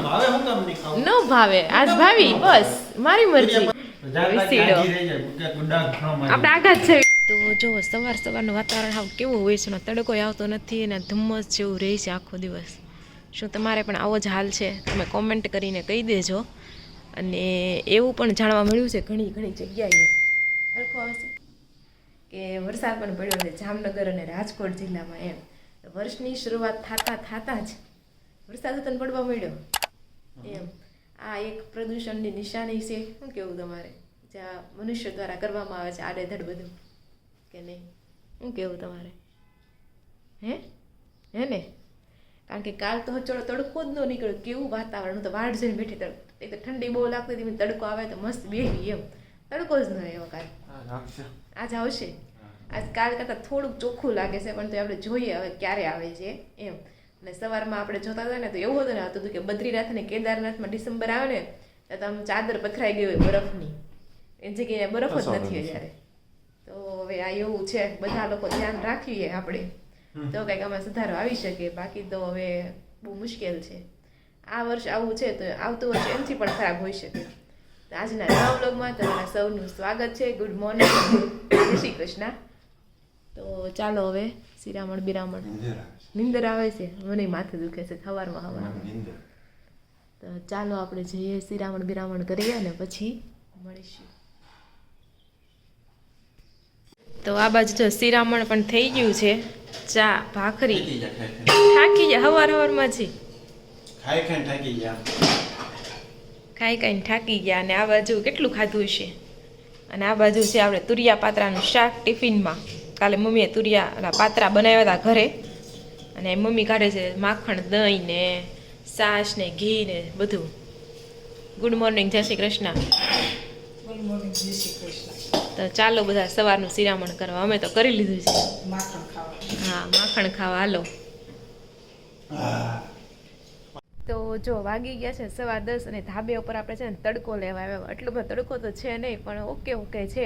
ન ભાવે આજ ભાવી બસ મારી મરજી આપણે આઘાત છે. તો જો સવારનું વાતાવરણ હાવ કેવું હોય છે, તડકો આવતો નથી અને ધુમ્મસ જેવું રહે છે આખો દિવસ. શું તમારે પણ આવો જ હાલ છે? તમે કોમેન્ટ કરીને કહી દેજો. અને એવું પણ જાણવા મળ્યું છે ઘણી જગ્યાએ હરખું આવે છે કે વરસાદ પણ પડ્યો છે જામનગર અને રાજકોટ જિલ્લામાં. એમ વર્ષની શરૂઆત થતાં જ વરસાદ તને પડવા મળ્યો એમ. આ એક પ્રદૂષણની નિશાની છે. શું કેવું તમારે? જ્યાં મનુષ્ય દ્વારા કરવામાં આવે છે આડેધડ બધું કે નહીં? શું કેવું તમારે? હે ને? કારણ કે કાલ તો ચડો તડકો જ ન નીકળ્યો. કેવું વાતાવરણ! હું તો વાડ જોઈને બેઠી. એક તો ઠંડી બહુ લાગતી હતી, તડકો આવે તો મસ્ત બેઠી એમ. તડકો જ ન આવ્યો કાલ. આજ આવશે. આજ કાલ કરતાં થોડુંક ચોખ્ખું લાગે છે, પણ તો આપણે જોઈએ હવે ક્યારે આવે છે એમ. અને સવારમાં આપણે જોતા હતા ને તો એવું હતું ને આવતું હતું કે બદ્રીનાથ અને કેદારનાથમાં ડિસેમ્બર આવે ને તો આમ ચાદર પથરાઈ ગઈ હોય બરફની. એ જગ્યાએ બરફ જ નથી અત્યારે. તો હવે આ એવું છે, બધા લોકો ધ્યાન રાખીએ આપણે તો કંઈક આમાં સુધારો આવી શકે. બાકી તો હવે બહુ મુશ્કેલ છે. આ વર્ષ આવું છે તો આવતું વર્ષ એમથી પણ ખરાબ હોઈ શકે. તો આજના નવા વ્લોગમાં તમારા સૌનું સ્વાગત છે. ગુડ મોર્નિંગ, જય શ્રી કૃષ્ણ. તો ચાલો હવે શિરામણ બિરામણ. નિંદર આવે છે? મને માથું દુખે છે સવારમાં. તો ચાલો આપણે જઈએ શિરામણ બિરામણ કરીએ અને પછી મળીશું. તો આ બાજુ તો શિરામણ પણ થઈ ગયું છે. ચા ભાખરી થાકી ગયા હવારમાં જ ખાઈ ખાઈને થાકી ગયા. અને આ બાજુ કેટલું ખાધું છે. અને આ બાજુ છે આપણે તુરિયા પાત્રાનું શાક ટિફિનમાં. કાલે મમ્મીએ તુરિયા પાત્રા બનાવ્યા હતા ઘરે, અને મમ્મી કાઢે છે માખણ, દહીં ને છાશ ને ઘી ને બધું. ગુડ મોર્નિંગ, જય શ્રી કૃષ્ણ. ગુડ મોર્નિંગ, જય શ્રી કૃષ્ણ. તો ચાલો બધા સવારનું શિરામણ કરવા. અમે તો કરી લીધું છે. માખણ ખાવા. હા, માખણ ખાવા હાલો. તો જો વાગી ગયા છે 10:15 અને ધાબે ઉપર આપણે છે ને તડકો લેવા આવ્યા. એટલો બધો તડકો તો છે નહીં, પણ ઓકે છે.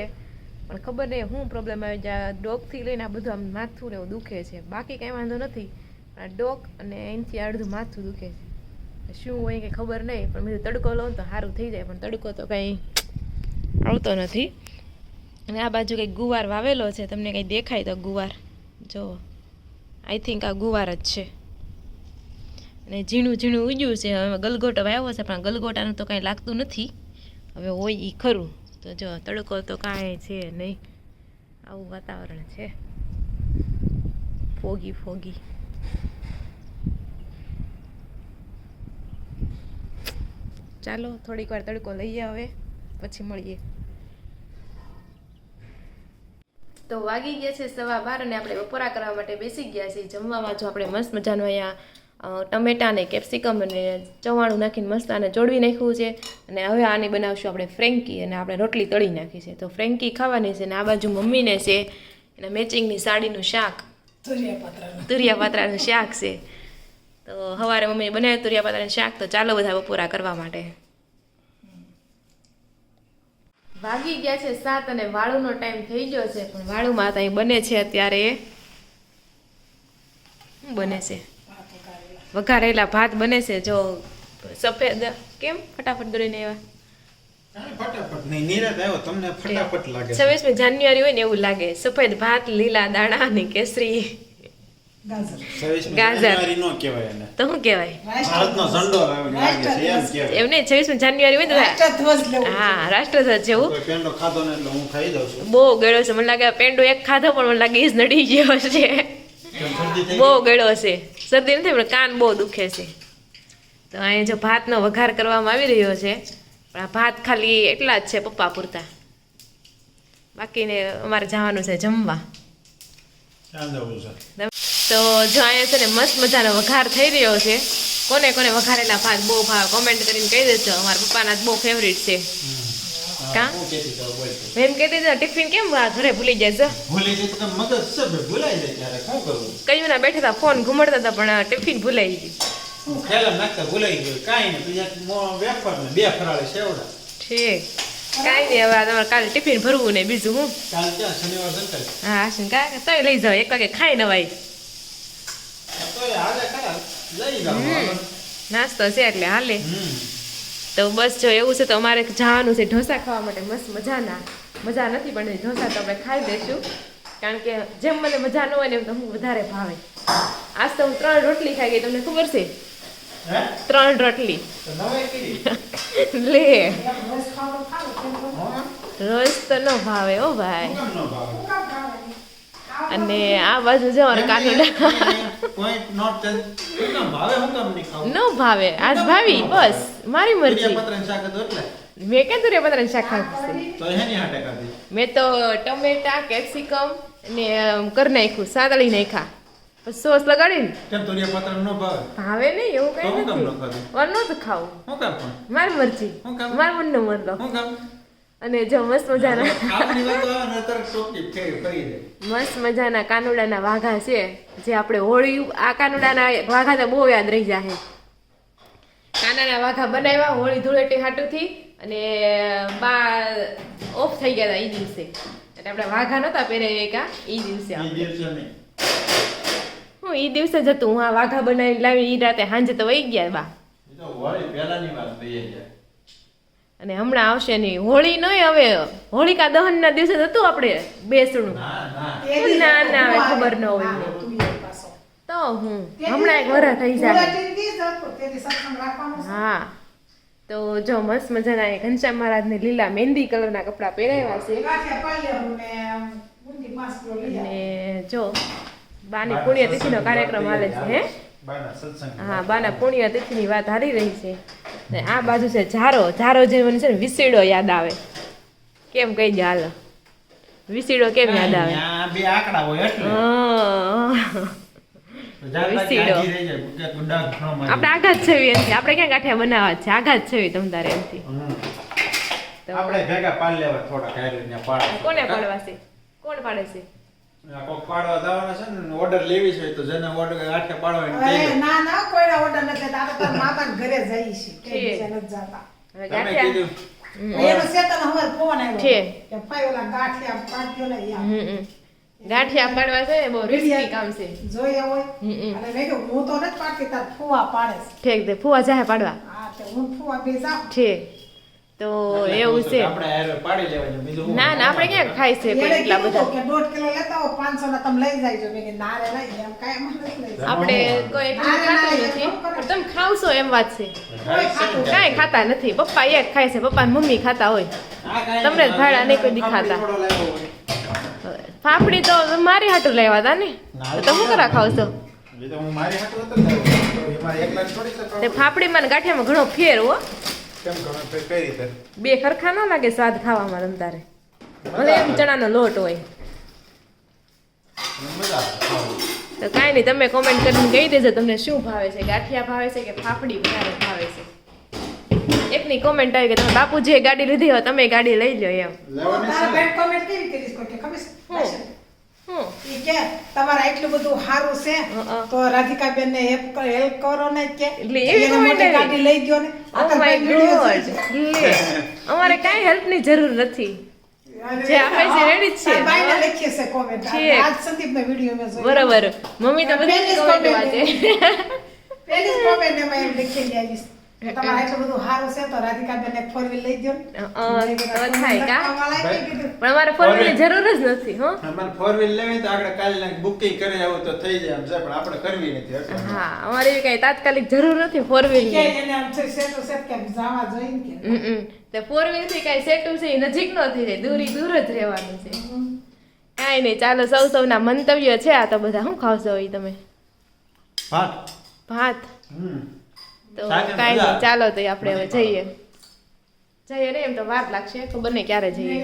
પણ ખબર નહીં શું પ્રોબ્લેમ આવી જાય. ડોકથી લઈને આ બધું આમ માથું ને એવું દુખે છે. બાકી કાંઈ વાંધો નથી, પણ ડોક અને એનાથી અડધું માથું દુખે છે. શું હોય કંઈ ખબર નહીં, પણ મેં તડકો લઉં તો સારું થઈ જાય. પણ તડકો તો કંઈ આવતો નથી. અને આ બાજુ કંઈક ગુવાર વાવેલો છે. તમને કંઈ દેખાય તો ગુવાર જો, આઈ થિંક આ ગુવાર જ છે. અને ઝીણું ઉગ્યું છે. હવે ગલગોટો વાવ્યો છે, પણ ગલગોટાનું તો કાંઈ લાગતું નથી. હવે હોય એ ખરું. તો જો તડકો તો કાંઈ છે નહીં, આવું વાતાવરણ છે. ફોગી ચાલો થોડીક વાર તડકો લઈએ, હવે પછી મળીએ. તો વાગી ગયા છે 12:15 અને આપણે બપોરા કરવા માટે બેસી ગયા છીએ. જમવામાં જો આપણે મસ્ત મજાનું અહીંયા ટમેટા ને કેપ્સિકમ અને ચવાણું નાખીને મસ્ત આને ચોળવી નાખ્યું છે. અને હવે આને બનાવશું આપણે ફ્રેન્કી, અને આપણે રોટલી તળી નાખી છે. તો ફ્રેન્કી ખાવાની છે. અને આ બાજુ મમ્મીને છે એને મેચિંગની સાડીનું શાક, તુરિયા પાત્રાનું શાક છે. તો સવારે મમ્મીએ બનાવ્યું તુરિયા પાત્રાનું શાક. તો ચાલો બધા બપોરા કરવા માટે. વાગી ગયા છે 7 અને વાળુનો ટાઈમ થઈ ગયો છે. પણ વાળુમાં તો અહીં બને છે અત્યારે શું બને છે? વઘારેલા ભાત બને છે. જો સફેદ કેમ ફટાફટ દોડીને આવ્યા. 26મી જાન્યુઆરી હોય ને એવું લાગે. સફેદ ભાત, લીલા દાણા અને કેસરી ગાજર. તો શું કહેવાય? એમ નહીં, 26મી જાન્યુઆરી હોય ને. હા, રાષ્ટ્રધ્વજ જેવું. બહુ ગળ્યો છે મને લાગે. પેંડો એક ખાધો પણ મને લાગે ઈજ નડી ગયો છે. બહુ ગળ્યો છે. શરદી નથી પણ કાન બહુ દુખે છે. તો અહીંયા જો ભાતનો વઘાર કરવામાં આવી રહ્યો છે. પણ આ ભાત ખાલી એટલા જ છે પપ્પા પૂરતા. બાકીને અમારે જવાનું છે જમવા. તો જો અહીંયા છે ને મસ્ત મજાનો વઘાર થઈ રહ્યો છે. કોને વઘારેલા ભાત બહુ ભાવે કોમેન્ટ કરીને કહી દેજો. અમારા પપ્પાના બહુ ફેવરિટ છે. કા એમ કહેતી હતા ટિફિન કેમ ઘરે ભૂલી જાય છે? કયું ના બેઠા હતા ફોન ઘુમડતા હતા પણ ટિફિન ભૂલાઈ ગયું. ઠીક, કાંઈ નહીં. હવે તમારે કાલે ટિફિન ભરવું ને બીજું હું. હા તોય લઈ જાવ. 1 વાગે ખાઈ નવાય. નાસ્તો છે એટલે હાલે. તો બસ જો એવું છે તો અમારે જવાનું છે ઢોસા ખાવા માટે. મસ્ત મજા નથી પણ ઢોસા તો આપણે ખાઈ દઈશું, કારણ કે જેમ મને મજા ન હોય ને એમ તો હું વધારે ભાવે. આજ તો હું 3 રોટલી ખાઈ ગઈ, તમને ખબર છે? 3 રોટલી લે. રોજ ખાવાનું ખાવું કેમ ખબર? રોજ તો ન ભાવે હો ભાઈ. અને આ બાજુ જો કાનુડા ન ભાવે, આજ ભાવી બસ મારી મરજી. મેં ક્યાં તુરિયા પતરાનું શાક ખાધું? મેં તો ટમેટા, કેપ્સિકમ ને કરી નાખ્યું, સાતળી નાખ્યા, પછી સોસ લગાડીને. ભાવે નહીં એવું કઈ નથી, વાર નહોતું ખાવું, મારી મરજી, મારા મનનો મરલો. અને જો મસ્ત મજાના કાનુડાના વાઘા છે, જે આપણે હોળી આ કાનુડાના વાઘા તો બહુ યાદ રહી જાય. કાનાના વાઘા બનાવ્યા હોળી ધૂળેટી હાટુથી, અને બા ઓફ થઈ ગયા હતા એ દિવસે, એટલે આપણે વાઘા નતા પહેરે કા એ દિવસે. હું એ દિવસે જ હતું, હું આ વાઘા બનાવી લાવી એ રાતે સાંજે તો વહી ગયા બા. અને હમણાં આવશે નહીં હોળી નહીં, હવે હોળિકા દહન ના દિવસે હતું આપણે બેસણું. ના હવે ખબર ન હોય તો હું હમણાં એક વરસ થઈ જાય. હા તો જો મસ્ત મજાના ઘનશ્યામ મહારાજ ને લીલા મહેંદી કલર ના કપડા પહેરાવ્યા છે. અને જો બાની પુણ્યતિથિ નો કાર્યક્રમ હાલે છે. હે હા, બાના પુણ્યતિથિ ની વાત હાલી રહી છે. આ બાજુ છે ઝારો જે મને છે ને વિસીડો યાદ આવે. કેમ કહી દે હાલ, વિસીડો કેમ યાદ આવે? બે આંકડા હોય એટલે વિસીડો આપણે આઘાત છે એમથી, આપણે ક્યાં ગાંઠિયા બનાવવા છે? આઘાત છે તમ તારે એમથી. આપણે ભેગા પાડ લેવા થોડા કાઢીને પાડ. કોને પાડવા છે? કોણ પાડે છે? કોક પાડવા જવાના છે ને, ઓર્ડર લેવી છે તો જેને ઓર્ડર ગાંઠિયા પાડવા એને કહી દો. ના કોઈના ઓર્ડર નથી દેતા, આપણે તાર માતાના ઘરે જઈએ છીએ, કે બીજે નથી જાતા. હવે તમે ગાંઠિયા કીધું એનો શેતાનો હવાર ફોન આવ્યો છે. કે ભાઈ ઓલા ગાંઠિયા પાડ્યો ને યાર. ગાંઠિયા પાડવા છે ને બહુ રિસ્કી કામ છે. જોઈએ હોય અને મેં કીધું હું તો નથી પાડતી, તાર ફુવા પાડે છે. ઠીક છે, ફુવા જાહે પાડવા. હા તો હું ફુવા બે જાઉં. ઠીક તો એવું છે. આપણે હારે પાડી લેવાનું, બીજું હું? ના આપણે ક્યાં ખાય છે પણ એને એટલા કીધું બધા. કે 1.5 કિલો લેતા હો, 500 ના તમે લઈ જાયજો. મેં કીધું ના રે લઈ એમ કાંઈ એમ નથી લઈ જાય. આપણે કોઈ એટલું ખાતું નથી, પણ તમે ખાવશો એમ વાત છે. કાંઈ ખાતા નથી, પપ્પા એક ખાય છે, પપ્પા ને મમ્મી ખાતા હોય, તમને જ ભાડા નહીં કોઈ દી ખાતા. ફાફડી તો મારી હાટું લાવ્યા હતા ને, તો તમે શું કરા ખાવ છો? તે ફાફડીમાં ને ગાંઠિયામાં ઘણો ફેર હો. બે ખરખા ન લાગે સ્વાદ ખાવામાં તમ તારે, ભલે એમ ચણાનો લોટ હોય. તો કાંઈ નહીં, તમે કોમેન્ટ કરીને કહી દેજો તમને શું ભાવે છે, ગાંઠિયા ભાવે છે કે ફાફડી વધારે ભાવે છે. એકની કોમેન્ટ આવી કે તમે બાપુજીએ ગાડી લીધી હોય તમે ગાડી લઈ લો એમ. તારા બેન કોમેન્ટ કેવી કરીશ કોઈ કે ખબર છે? હું ઈ કે તમારે એટલું બધું સારું છે તો રાધિકાબેન ને હેલ્પ કરો ને કે એટલે એવી એને comment મોટી આવી. ગાડી લઈ ગયો ને Oh my God. લે, અમારે કાંઈ હેલ્પની જરૂર નથી, જે આપે છે રેડી જ છે. બાઈને લખીએ છે કોમેન્ટ. ઠીક. આજ સંદીપ નો વિડિયો મેં જોયો. બરોબર, મમ્મી તો બધી પહેલી જ comment comment વાંચે. પહેલી જ કોમેન્ટ ને મેં એમ લખી આવીશ કે તમારે એટલું બધું સારું છે તો રાધિકાબેન એક 4 વ્હીલ લઈ ગયો ને. તો થાય કા, વાળાએ કીધું પણ અમારે ફોર વ્હીલની જરૂર જ નથી. હો અમારે 4 વ્હીલ લેવી તો આગળ કાલે બુકિંગ કરી આવું તો થઈ જાય એમ છે, પણ આપણે કરવી નથી એટલે. હા, અમારે એવી કઈ તાત્કાલિક જરૂર નથી ફોર કે વ્હીલની. એને આમ છે સેટો સેટ કે જવા જોઈએ કે તે ફોર વ્હીલ થી કઈ સેટું છે એ નજીક ન થઈ જાય, દૂર જ રહેવાનું છે. કાંઈ નહીં, ચાલો સૌના મંતવ્ય છે આ તો બધા. શું ખાવશો એ તમે? ભાત. તો કાંઈ નહીં, ચાલો તો આપણે હવે જઈએ ને, એમ તો વાર લાગશે, ખબર નહીં ક્યારે જઈએ.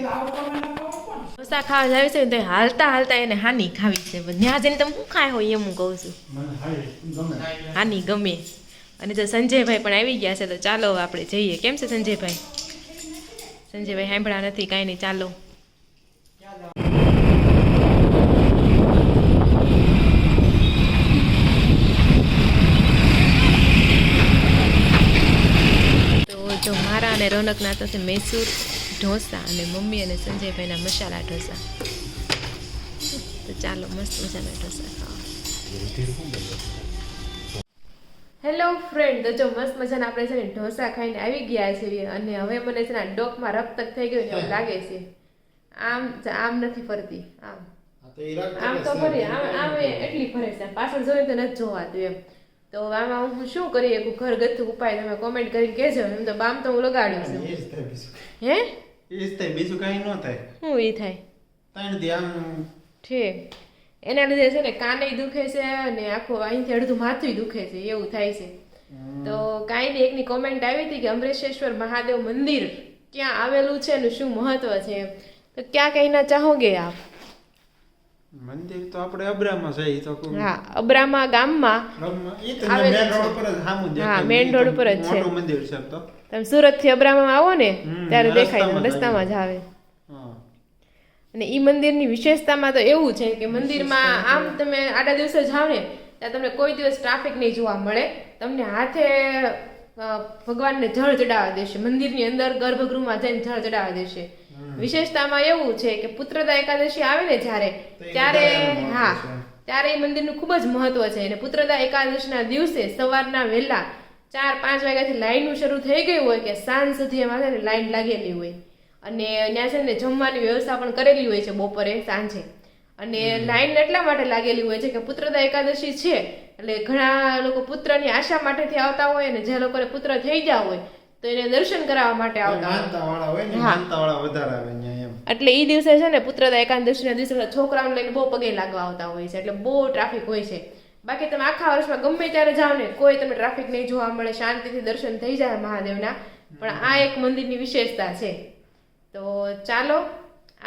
ઢોસા ખાવા જાય છે ને તો હાલતા એને હાની ખાવી છે, ત્યાં જઈને તમે શું ખાય હોય એમ હું કહું છું. હાની ગમે. અને તો સંજયભાઈ પણ આવી ગયા છે, તો ચાલો હવે આપણે જઈએ. કેમ છે સંજયભાઈ? સંજયભાઈ સાંભળ્યા નથી, કાંઈ નહીં, ચાલો. તો મારા અને રોનકના તો છે મૈસૂર ઢોસા અને મમ્મી અને સંજયભાઈના મસાલા ઢોસા. તો ચાલો મસ્ત મજાના ઢોસા ખાવા. હેલો ફ્રેન્ડ, તો જો મસ્ત મજાના આપણે છે ને ઢોસા ખાઈને આવી ગયા છીએ અને હવે મને છે ને આ ડોકમાં રક્ત થઈ ગયું એવું લાગે છે. આમ નથી ફરતી, આમ તો ફરી આમ એટલી ફરે છે, પાછળ જોઈએ તો નથી જોવાતું એમ. તો આમાં હું શું કરી શકું ઘરગથ્થુ ઉપાય તમે કોમેન્ટ કરીને કહેજો. એમ તો બામ તો હું લગાડ્યું છે. હે બીજું કઈ ન થાય. શું ઈ થાય? ત્રણ દી આમ ઠીક. એના લીધે છે ને કાને દુખે છે અને આખું અહીંથી અડધું માથું દુખે છે, એવું થાય છે. તો કાંઈ નહીં, એકની કોમેન્ટ આવી હતી કે અમરેશ્વર મહાદેવ મંદિર ક્યાં આવેલું છે ને શું મહત્વ છે, તો ક્યાં કહીના ચાહોગે આપ? મંદિર તો આપણે અબ્રામાં છે. ઈ તો હા, અબ્રામા ગામમાં ઈ તો મેન રોડ ઉપર જ સામું દેખાય. હા, મેન રોડ ઉપર જ છે. મોટું મંદિર છે તો. તમે સુરત થી અબ્રામા આવો ને ત્યારે દેખાય, રસ્તામાં જ રસ્તામાં જ આવે. હા. અને ઈ મંદિરની વિશેષતામાં તો એવું છે કે મંદિરમાં આમ તમે આડા દિવસે જાઓ ને ત્યાં તમને કોઈ દિવસ ટ્રાફિક નહીં જોવા મળે. તમને હાથે ભગવાનને જળ ચડાવવા દેશે, મંદિરની અંદર ગર્ભગૃહમાં જઈને જળ ચડાવવા દેશે. વિશેષતામાં એવું છે કે પુત્રદા એકાદશી આવે ને ત્યારે હા, ત્યારે એ મંદિરનું ખૂબ જ મહત્વ છે. અને પુત્રદા એકાદશીના દિવસે સવારના વહેલા 4-5 વાગ્યાથી લાઈનનું શરૂ થઈ ગયું હોય કે સાંજ સુધી એમાં છે ને લાઈન લાગેલી હોય. અને ત્યાં છે ને જમવાની વ્યવસ્થા પણ કરેલી હોય છે બપોરે સાંજે. અને લાઈન એટલા માટે લાગેલી હોય છે કે પુત્રદા એકાદશી છે એટલે ઘણા લોકો પુત્રની આશા માટેથી આવતા હોય, અને જે લોકોને પુત્ર થઈ ગયા હોય તો એને દર્શન કરાવવા માટે આવતા માનતાવાળા હોય ને, માનતાવાળા વધારે આવે અહીંયા એમ. એટલે એ દિવસે છે ને પુત્રદા એકાદશીના દિવસે છોકરાઓને લઈને બહુ પગે લાગવા આવતા હોય છે, એટલે બહુ ટ્રાફિક હોય છે. બાકી તમે આખા વર્ષમાં ગમે ત્યારે જાઓ ને કોઈ તમને ટ્રાફિક નહીં જોવા મળે, શાંતિથી દર્શન થઈ જાય મહાદેવના. પણ આ એક મંદિરની વિશેષતા છે. તો ચાલો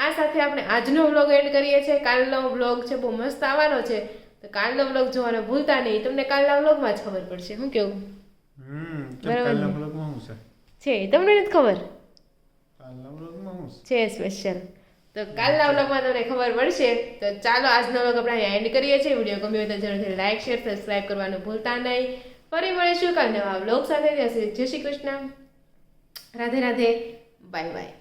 આ સાથે આપણે આજનો વ્લોગ એન્ડ કરીએ છીએ. કાલનો વ્લોગ છે બહુ મસ્ત આવવાનો છે, તો કાલનો વ્લોગ જોવાનો ભૂલતા નહીં. તમને કાલના વ્લોગમાં જ ખબર પડશે. શું કેવું? કાલના વ્લોગમાં શું છે તમને નથી ખબર? કાલના વ્લોગમાં શું છે સ્પેશિયલ, તો કાલના વ્લોગમાં તમને ખબર પડશે. તો ચાલો આજનો વ્લોગ આપણે અહીંયા એન્ડ કરીએ છીએ. વિડીયો ગમ્યો હોય તો જરૂરથી લાઈક, શેર, સબસ્ક્રાઈબ કરવાનું ભૂલતા નહીં. ફરી મળીશું કાલ નવા વ્લોગ સાથે. જય શ્રી કૃષ્ણ, રાધે રાધે, બાય બાય.